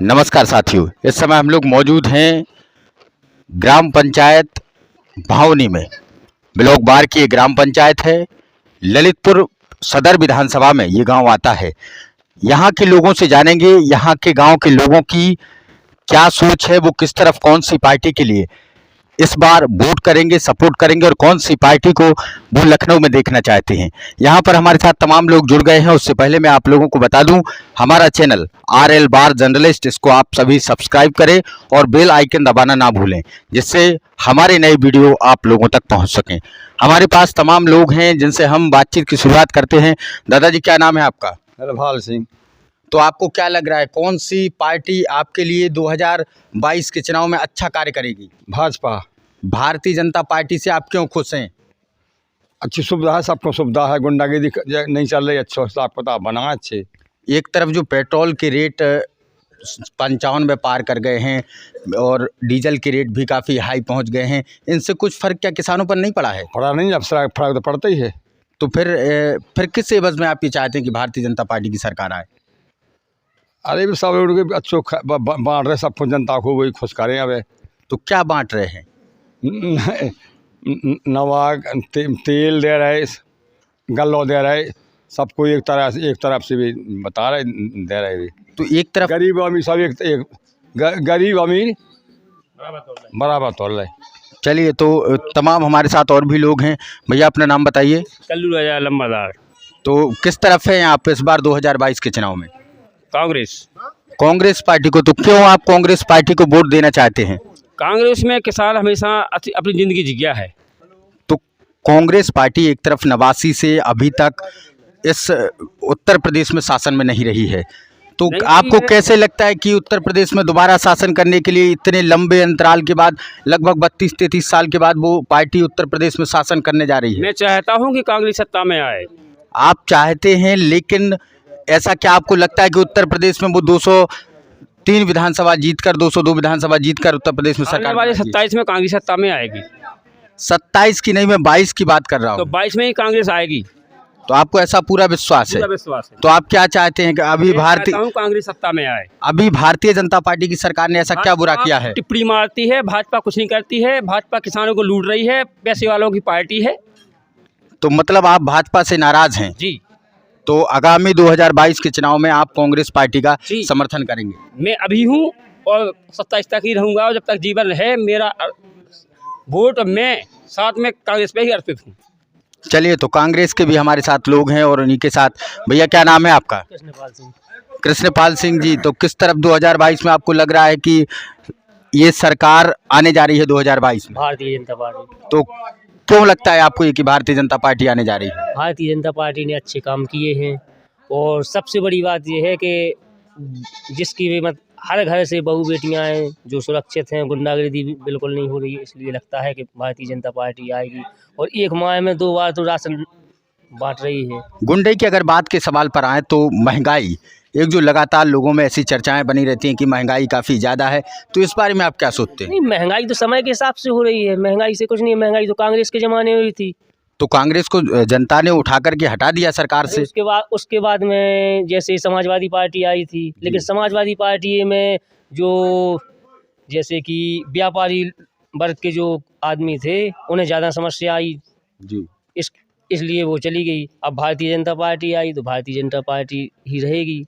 नमस्कार साथियों, इस समय हम लोग मौजूद हैं ग्राम पंचायत भावनी में। ब्लॉक बार की ग्राम पंचायत है। ललितपुर सदर विधानसभा में ये गांव आता है। यहाँ के लोगों से जानेंगे यहाँ के गांव के लोगों की क्या सोच है, वो किस तरफ कौन सी पार्टी के लिए इस बार वोट करेंगे, सपोर्ट करेंगे और कौन सी पार्टी को वो लखनऊ में देखना चाहते हैं। यहाँ पर हमारे साथ तमाम लोग जुड़ गए हैं। उससे पहले मैं आप लोगों को बता दूं, हमारा चैनल RL बार जर्नलिस्ट, इसको आप सभी सब्सक्राइब करें और बेल आइकन दबाना ना भूलें, जिससे हमारे नए वीडियो आप लोगों तक पहुँच सकें। हमारे पास तमाम लोग हैं जिनसे हम बातचीत की शुरुआत करते हैं। दादाजी, क्या नाम है आपका? रभाल सिंह। तो आपको क्या लग रहा है, कौन सी पार्टी आपके लिए 2022 के चुनाव में अच्छा कार्य करेगी? भाजपा। भारतीय जनता पार्टी से आप क्यों खुश हैं? अच्छी सुविधा है, सबको सुविधा है, गुंडागिरी नहीं चल रही, अच्छा हिसाब किताब बना है अच्छे। एक तरफ जो पेट्रोल के रेट 55 पार कर गए हैं और डीजल के रेट भी काफ़ी हाई पहुंच गए हैं, इनसे कुछ फ़र्क क्या किसानों पर नहीं पड़ा है? पड़ा नहीं, अब फर्क तो पड़ता ही है। तो फिर किस एवज में आप ये चाहते हैं कि भारतीय जनता पार्टी की सरकार आए? अरे भी सब अच्छो बांट रहे, सबको जनता को वही खुश करें। अब तो क्या बांट रहे हैं? नमक, तेल दे रहे, गल्लो दे रहे, सबको एक तरफ से भी बता रहे, दे रहे भी। तो एक तरफ गरीब अमीर सब एक गरीब अमीर बराबर तोड़ रहे। चलिए, तो तमाम हमारे साथ और भी लोग हैं। भैया, अपना नाम बताइए। कल्लू राजा लंबादार। तो किस तरफ है आप इस बार 2022 के चुनाव में? कांग्रेस पार्टी को। तो क्यों आप कांग्रेस पार्टी को वोट देना चाहते हैं? कांग्रेस में किसान हमेशा अपनी ज़िंदगी जिया है। तो कांग्रेस पार्टी एक तरफ 89 से अभी तक इस उत्तर प्रदेश में शासन में नहीं रही है, तो आपको कैसे लगता है कि उत्तर प्रदेश में दोबारा शासन करने के लिए इतने लंबे अंतराल के बाद, लगभग 32-33 साल के बाद, वो पार्टी उत्तर प्रदेश में शासन करने जा रही है? मैं चाहता हूं कि कांग्रेस सत्ता में आए। आप चाहते हैं, लेकिन ऐसा क्या आपको लगता है कि उत्तर प्रदेश में वो 203 विधानसभा जीतकर, 202 विधानसभा जीतकर उत्तर प्रदेश में सरकार वाले 27 में कांग्रेस सत्ता में आएगी? 27 की नहीं, मैं 22 की बात कर रहा हूँ। तो 22 में ही कांग्रेस आएगी। तो आपको ऐसा पूरा विश्वास है? पूरा विश्वास है। तो आप क्या चाहते हैं कि अभी कांग्रेस सत्ता में आए? अभी भारतीय जनता पार्टी की सरकार ने ऐसा क्या बुरा किया है? टिप्पणी मारती है, भाजपा कुछ नहीं करती है, भाजपा किसानों को लूट रही है, पैसे वालों की पार्टी है। तो मतलब आप भाजपा से नाराज हैं? जी। तो आगामी 2022 के चुनाव में आप कांग्रेस पार्टी का समर्थन करेंगे? मैं अभी हूँ और 27 तक ही रहूँगा, और जब तक जीवन है मेरा वोट मैं साथ में कांग्रेस पे ही अर्पित हूँ। चलिए, तो कांग्रेस के भी हमारे साथ लोग हैं और उन्हीं के साथ। भैया, क्या नाम है आपका? कृष्णपाल सिंह। कृष्णपाल सिंह जी, तो किस तरफ 2022 में आपको लग रहा है कि ये सरकार आने जा रही है 2022 में? भारतीय जनता पार्टी। तो क्यों लगता है आपको ये कि भारतीय जनता पार्टी आने जा रही है? भारतीय जनता पार्टी ने अच्छे काम किए हैं, और सबसे बड़ी बात ये है कि जिसकी भी हर घर से बहू बेटियां हैं जो सुरक्षित हैं, गुंडागर्दी बिल्कुल नहीं हो रही है, इसलिए लगता है कि भारतीय जनता पार्टी आएगी। और एक माह में 2 बार तो राशन बांट रही है। गुंडे की अगर बात के सवाल पर आए तो महंगाई, एक जो लगातार लोगों में ऐसी चर्चाएं बनी रहती हैं कि महंगाई काफ़ी ज़्यादा है, तो इस बारे में आप क्या सोचते हैं? नहीं, महंगाई तो समय के हिसाब से हो रही है, महंगाई से कुछ नहीं है। महंगाई तो कांग्रेस के ज़माने में हुई थी। तो कांग्रेस को जनता ने उठा करके हटा दिया सरकार से। उसके बाद में जैसे समाजवादी पार्टी आई थी, लेकिन समाजवादी पार्टी में जो जैसे कि व्यापारी वर्ग के जो आदमी थे, उन्हें ज़्यादा समस्या आई जी, इसलिए वो चली गई। अब भारतीय जनता पार्टी आई तो भारतीय जनता पार्टी ही रहेगी।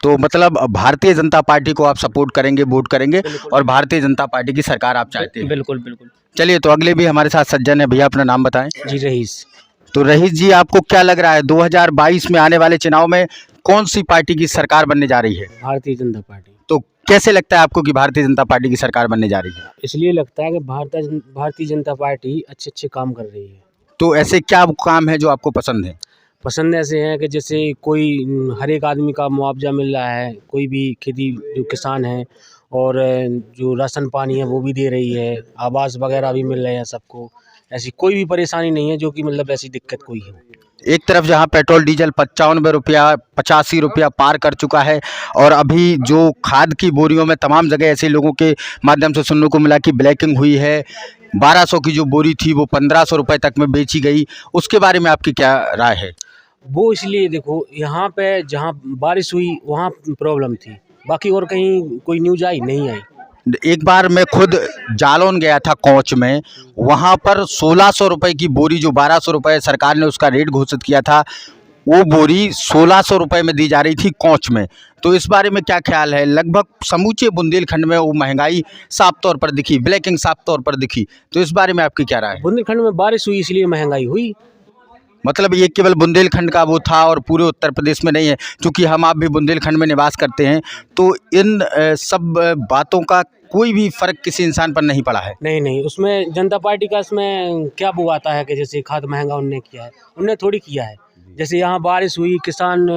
तो मतलब भारतीय जनता पार्टी को आप सपोर्ट करेंगे, वोट करेंगे, और भारतीय जनता पार्टी की सरकार आप चाहते हैं? बिल्कुल बिल्कुल। चलिए, तो अगले भी हमारे साथ सज्जन है। भैया, अपना नाम बताएं। जी, रहीस। तो रहीस जी, आपको क्या लग रहा है 2022 में आने वाले चुनाव में कौन सी पार्टी की सरकार बनने जा रही है? भारतीय जनता पार्टी। तो कैसे लगता है आपको कि भारतीय जनता पार्टी की सरकार बनने जा रही है? इसलिए लगता है कि भारतीय जनता पार्टी अच्छे काम कर रही है। तो ऐसे क्या काम है जो आपको पसंद है? पसंद ऐसे हैं कि जैसे कोई हर एक आदमी का मुआवजा मिल रहा है, कोई भी खेती जो किसान है, और जो राशन पानी है वो भी दे रही है, आवास वगैरह भी मिल रहे हैं सबको। ऐसी कोई भी परेशानी नहीं है जो कि मतलब ऐसी दिक्कत कोई है। एक तरफ जहां पेट्रोल डीजल 95 रुपया, 85 रुपया पार कर चुका है, और अभी जो खाद की बोरियों में तमाम जगह ऐसे लोगों के माध्यम से सुनने को मिला कि ब्लैकिंग हुई है, 1200 की जो बोरी थी वो 1500 रुपये तक में बेची गई, उसके बारे में आपकी क्या राय है? वो इसलिए देखो, यहाँ पे जहाँ बारिश हुई वहाँ प्रॉब्लम थी, बाकी और कहीं कोई न्यूज आई नहीं आई। एक बार मैं खुद जालौन गया था कोच में, वहाँ पर 1600 रुपए की बोरी, जो 1200 रुपए सरकार ने उसका रेट घोषित किया था, वो बोरी 1600 रुपए में दी जा रही थी कोच में। तो इस बारे में क्या ख्याल है? लगभग समूचे बुंदेलखंड में वो महंगाई साफ तौर पर दिखी, ब्लैकिंग साफ तौर पर दिखी। तो इस बारे में आपकी क्या राय है? बुंदेलखंड में बारिश हुई इसलिए महंगाई हुई। मतलब ये केवल बुंदेलखंड का वो था और पूरे उत्तर प्रदेश में नहीं है, क्योंकि हम आप भी बुंदेलखंड में निवास करते हैं, तो इन सब बातों का कोई भी फर्क किसी इंसान पर नहीं पड़ा है। नहीं नहीं, उसमें जनता पार्टी का इसमें क्या वो आता है कि जैसे खाद महंगा उनने किया है, उनने थोड़ी किया है। जैसे यहाँ बारिश हुई, किसान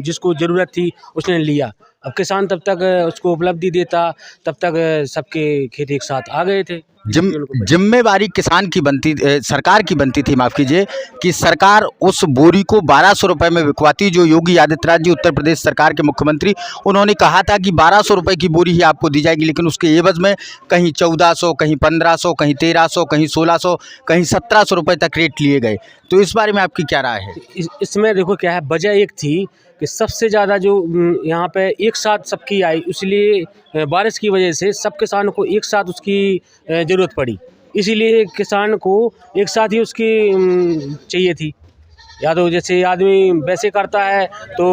जिसको ज़रूरत थी उसने लिया। अब किसान तब तक उसको उपलब्धि देता, तब तक सबके खेत एक साथ आ गए थे। जिम्मेवारी किसान की बनती, सरकार की बनती थी, माफ़ कीजिए, कि सरकार उस बोरी को 1200 रुपये में बिकवाती। जो योगी आदित्यनाथ जी उत्तर प्रदेश सरकार के मुख्यमंत्री, उन्होंने कहा था कि 1200 रुपये की बोरी ही आपको दी जाएगी, लेकिन उसके एवज में कहीं 1400, कहीं 1500, कहीं 1300, कहीं 1600, कहीं 1700 रुपये तक रेट लिए गए। तो इस बारे में आपकी क्या राय है? इसमें देखो क्या है, वजह एक थी कि सबसे ज़्यादा जो यहाँ पे एक साथ सबकी आई, इसलिए बारिश की वजह से सब किसानों को एक साथ उसकी ज़रूरत पड़ी, इसीलिए किसान को एक साथ ही उसकी चाहिए थी। या तो जैसे आदमी वैसे करता है तो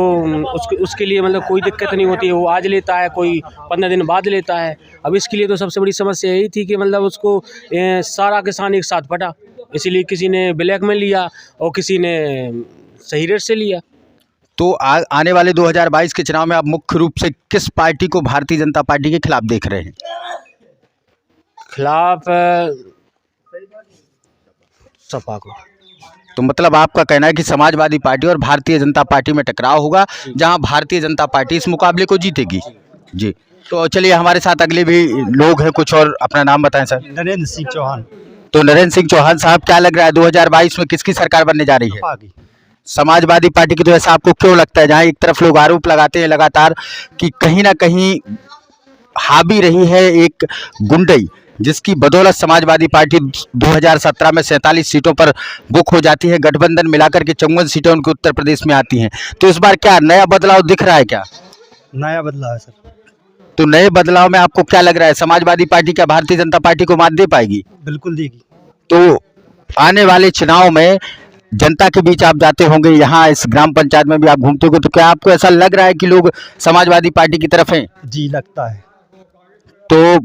उसके लिए मतलब कोई दिक्कत नहीं होती है, वो आज लेता है, कोई 15 दिन बाद लेता है। अब इसके लिए तो सबसे बड़ी समस्या यही थी कि मतलब उसको सारा किसान एक साथ फटा, इसीलिए किसी ने ब्लैक में लिया और किसी ने सही रेट से लिया। तो आने वाले 2022 के चुनाव में आप मुख्य रूप से किस पार्टी को भारतीय जनता पार्टी के खिलाफ देख रहे हैं? खिलाफ सपा को। तो मतलब आपका कहना है कि समाजवादी पार्टी और भारतीय जनता पार्टी में टकराव होगा, जहां भारतीय जनता पार्टी इस मुकाबले को जीतेगी। जी, तो चलिए हमारे साथ अगले भी लोग हैं कुछ, और अपना नाम बताएं सर। नरेंद्र सिंह चौहान। तो नरेंद्र सिंह चौहान साहब, क्या लग रहा है 2022 में किसकी सरकार बनने जा रही है? समाजवादी पार्टी की। तो ऐसा आपको क्यों लगता है? जहां एक तरफ लोग आरोप लगाते हैं लगातार कि कहीं ना कहीं हावी रही है एक गुंडई, जिसकी बदौलत समाजवादी पार्टी 2017 में 47 सीटों पर बुक हो जाती है, गठबंधन मिलाकर के 54 सीटें उनके उत्तर प्रदेश में आती हैं। तो इस बार क्या नया बदलाव दिख रहा है? क्या नया बदलाव है सर? तो नए बदलाव में आपको क्या लग रहा है, समाजवादी पार्टी क्या भारतीय जनता पार्टी को मात दे पाएगी? बिल्कुल देगी। तो आने वाले चुनाव में जनता के बीच आप जाते होंगे, यहाँ इस ग्राम पंचायत में भी आप घूमते होंगे, तो क्या आपको ऐसा लग रहा है कि लोग समाजवादी पार्टी की तरफ हैं? जी लगता है। तो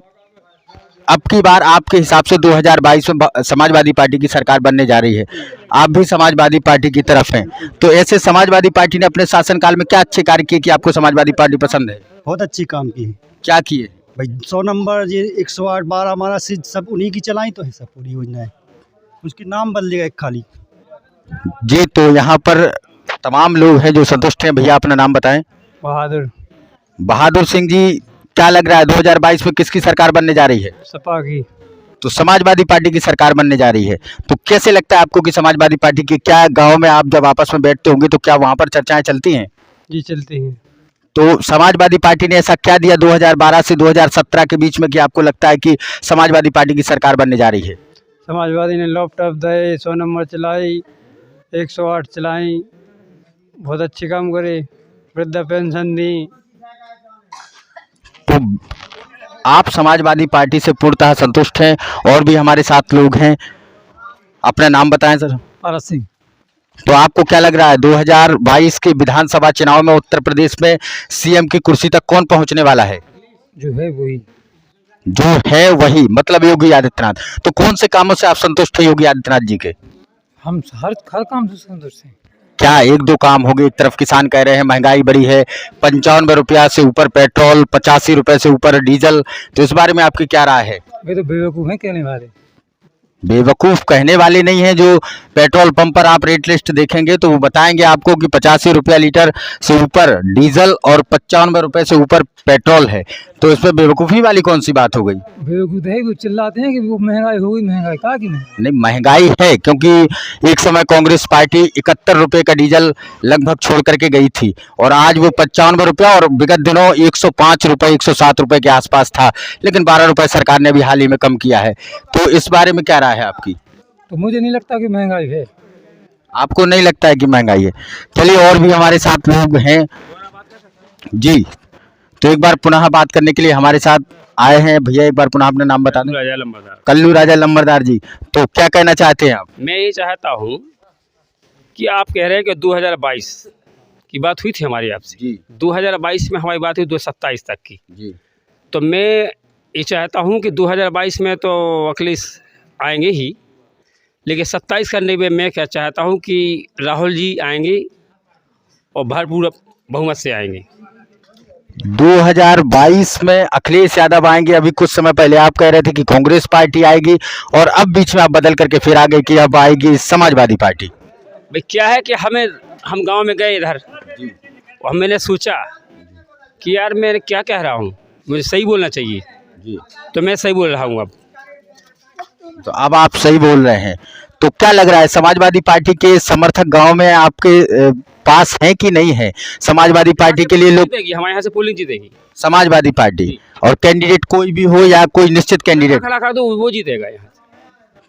अब की बार आपके हिसाब से 2022 में समाजवादी पार्टी की सरकार बनने जा रही है, आप भी समाजवादी पार्टी की तरफ हैं, तो ऐसे समाजवादी पार्टी ने अपने शासनकाल में क्या अच्छे कार्य किए कि आपको समाजवादी पार्टी पसंद है? बहुत अच्छी काम की है। क्या किए भाई? 100 नंबर, ये 108, 12 हमारा सीट सब उन्हीं की चलाई तो है, सब पूरी योजना है, उसकी नाम बदलेगा एक खाली। जी, तो यहाँ पर तमाम लोग हैं जो संतुष्ट हैं। भैया अपना नाम बताएं। बहादुर सिंह जी, क्या लग रहा है 2022 में किसकी सरकार बनने जा रही है? सपा की। तो समाजवादी पार्टी की सरकार बनने जा रही है, तो कैसे लगता है आपको कि समाजवादी पार्टी की, क्या गांव में आप जब आपस में बैठते होंगे तो क्या वहां पर चर्चाएं चलती हैं? जी चलती हैं। तो समाजवादी पार्टी ने ऐसा क्या दिया 2012 से 2017 के बीच में कि आपको लगता है कि समाजवादी पार्टी की सरकार बनने जा रही है? समाजवादी ने लैपटॉप दिए, 100 नंबर चलाई, 108 चलाई, बहुत अच्छे काम करे, वृद्धा पेंशन दी। तो आप समाजवादी पार्टी से पूर्णतः संतुष्ट हैं? और भी हमारे साथ लोग हैं, अपना नाम बताएं सर। पारस सिंह। तो आपको क्या लग रहा है 2022 के विधानसभा चुनाव में उत्तर प्रदेश में सीएम की कुर्सी तक कौन पहुंचने वाला है? जो है वही। जो है वही, मतलब योगी आदित्यनाथ। तो कौन से कामों से आप संतुष्ट हैं योगी आदित्यनाथ जी के? हम हर काम से संतुष्ट हैं। क्या एक दो काम हो गए? एक तरफ किसान कह रहे हैं महंगाई बढ़ी है, 95 रुपया से ऊपर पेट्रोल, 85 रुपए से ऊपर डीजल, तो इस बारे में आपकी क्या राय है? वे तो बेवकूफ़ हैं कहने वाले। बेवकूफ़ कहने वाले नहीं है, जो पेट्रोल पंप पर आप रेट लिस्ट देखेंगे तो वो बताएंगे आपको कि 85 रुपया लीटर से ऊपर डीजल और 95 रुपये से ऊपर पेट्रोल है। तो इसमें बेवकूफ़ी वाली कौन सी बात हो गई? बेवकूफ़ है, वो चिल्लाते हैं कि वो महंगाई हो गई, महंगाई कहा कि नहीं, महंगाई है, क्योंकि एक समय कांग्रेस पार्टी 71 रुपये का डीजल लगभग छोड़ करके गई थी, और आज वो 95 रुपया, और विगत दिनों 105 रुपये 107 रुपये के आसपास था, लेकिन 12 रुपये सरकार ने भी हाल ही में कम किया है। तो इस बारे में क्या राय है आपकी? तो मुझे नहीं लगता कि महंगाई है। आपको नहीं लगता है कि महंगाई है? चलिए और भी हमारे साथ लोग हैं जी। तो एक बार पुनः बात करने के लिए हमारे साथ आए हैं भैया, एक बार पुनः अपना नाम बता दें। राजा लंबरदार। कल्लू राजा लंबरदार जी, तो क्या कहना चाहते हैं आप? मैं ये चाहता हूँ कि आप कह रहे हैं कि 2022 की बात हुई थी हमारी आपसे जी 2022 में हमारी बात हुई 2027 तक की। जी तो मैं ये चाहता हूँ कि 2022 में तो अखिलेश आएंगे ही, लेकिन 27 करने में मैं क्या चाहता हूँ कि राहुल जी आएंगे और भरपूर बहुमत से आएंगे। 2022 में अखिलेश यादव आएंगे। अभी कुछ समय पहले आप कह रहे थे कि कांग्रेस पार्टी आएगी, और अब बीच में आप बदल करके फिर आ गए कि अब आएगी समाजवादी पार्टी। भाई क्या है कि हम गांव में गए इधर, और मैंने सोचा कि यार मैं क्या कह रहा हूँ, मुझे सही बोलना चाहिए जी, तो मैं सही बोल रहा हूँ अब। तो अब आप सही बोल रहे हैं। तो क्या लग रहा है, समाजवादी पार्टी के समर्थक गांव में आपके पास हैं कि नहीं है? समाजवादी पार्टी के लिए लोग, जीतेगी, हमारे यहाँ से पोलिंग जीतेगी। समाजवादी पार्टी, और कैंडिडेट कोई भी हो या कोई निश्चित कैंडिडेट? खड़ा कर दो वो जीतेगा यहाँ।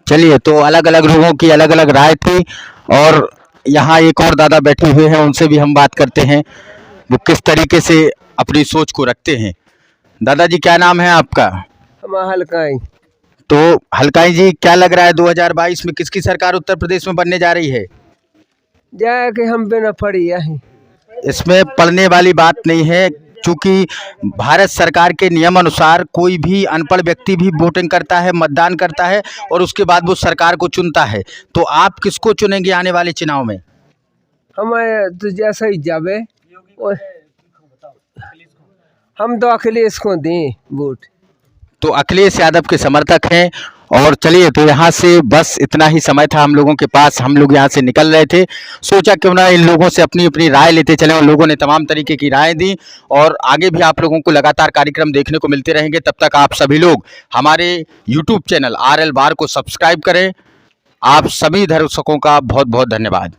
चलिए, तो अलग अलग लोगों की अलग अलग राय थी, और यहाँ एक और दादा बैठे हुए हैं, उनसे भी हम बात करते हैं वो किस तरीके से अपनी सोच को रखते हैं। दादाजी, क्या नाम है आपका? हल्काई। तो हल्काई जी, क्या लग रहा है 2022 में किसकी सरकार उत्तर प्रदेश में बनने जा रही है? जाके हम पे न पड़ी है। इसमें पढ़ने वाली बात नहीं है, क्योंकि भारत सरकार के नियम अनुसार कोई भी अनपढ़ व्यक्ति भी वोटिंग करता है, मतदान करता है, और उसके बाद वो सरकार को चुनता है। तो आप किसको चुनेंगे आने वाले चुनाव में? हमें तो जैसा ही जावे हम तो अखिलेश को दें वोट। तो अखिलेश यादव के समर्थक हैं। और चलिए, तो यहाँ से बस इतना ही समय था हम लोगों के पास, हम लोग यहाँ से निकल रहे थे, सोचा क्यों ना इन लोगों से अपनी अपनी राय लेते चलें। उन लोगों ने तमाम तरीके की राय दी, और आगे भी आप लोगों को लगातार कार्यक्रम देखने को मिलते रहेंगे। तब तक आप सभी लोग हमारे यूट्यूब चैनल RL बार को सब्सक्राइब करें। आप सभी दर्शकों का बहुत बहुत धन्यवाद।